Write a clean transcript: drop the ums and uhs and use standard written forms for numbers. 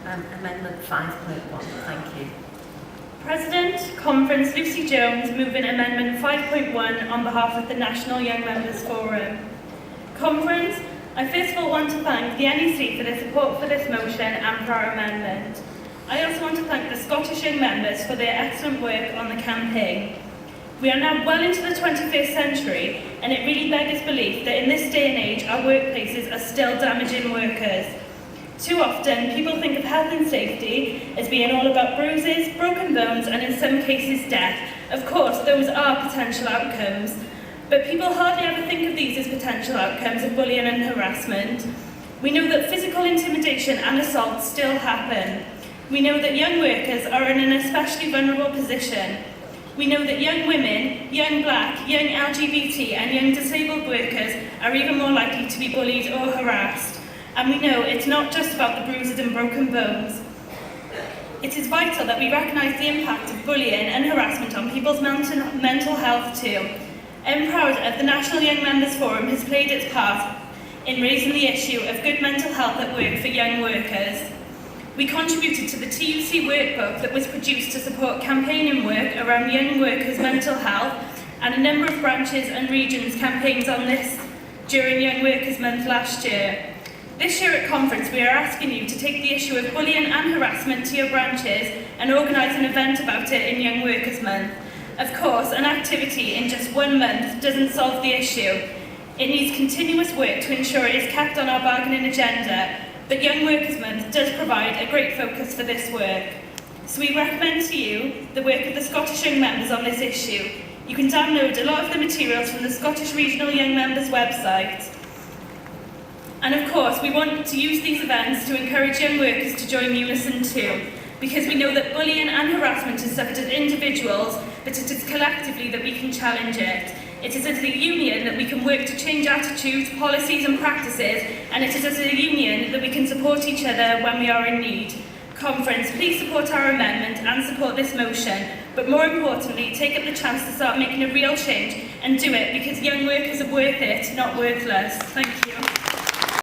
Amendment 5.1. Thank you. President, Conference Lucie Jones, moving Amendment 5.1 on behalf of the National Young Members Forum. Conference, I first of all want to thank the NEC for their support for this motion and for our amendment. I also want to thank the Scottish Young Members for their excellent work on the campaign. We are now well into the 21st century, and it really beggars belief that in this day and age our workplaces are still damaging workers. Too often, people think of health and safety as being all about bruises, broken bones, and in some cases death. Of course, those are potential outcomes, but people hardly ever think of these as potential outcomes of bullying and harassment. We know that physical intimidation and assault still happen. We know that young workers are in an especially vulnerable position. We know that young women, young black, young LGBT and young disabled workers are even more likely to be bullied or harassed. And we know it's not just about the bruises and broken bones. It is vital that we recognise the impact of bullying and harassment on people's mental health too. I'm proud of the National Young Members Forum has played its part in raising the issue of good mental health at work for young workers. We contributed to the TUC workbook that was produced to support campaigning work around young workers' mental health, and a number of branches and regions campaigns on this during Young Workers Month last year. This year at conference, we are asking you to take the issue of bullying and harassment to your branches and organise an event about it in Young Workers Month. Of course, an activity in just 1 month doesn't solve the issue. It needs continuous work to ensure it is kept on our bargaining agenda, but Young Workers Month does provide a great focus for this work. So we recommend to you the work of the Scottish Young Members on this issue. You can download a lot of the materials from the Scottish Regional Young Members website. And of course, we want to use these events to encourage young workers to join UNISON too, because we know that bullying and harassment is suffered as individuals, but it is collectively that we can challenge it. It is as a union that we can work to change attitudes, policies and practices, and it is as a union that we can support each other when we are in need. Conference, please support our amendment and support this motion, but more importantly, take up the chance to start making a real change and do it because young workers are worth it, not worthless. Thank you.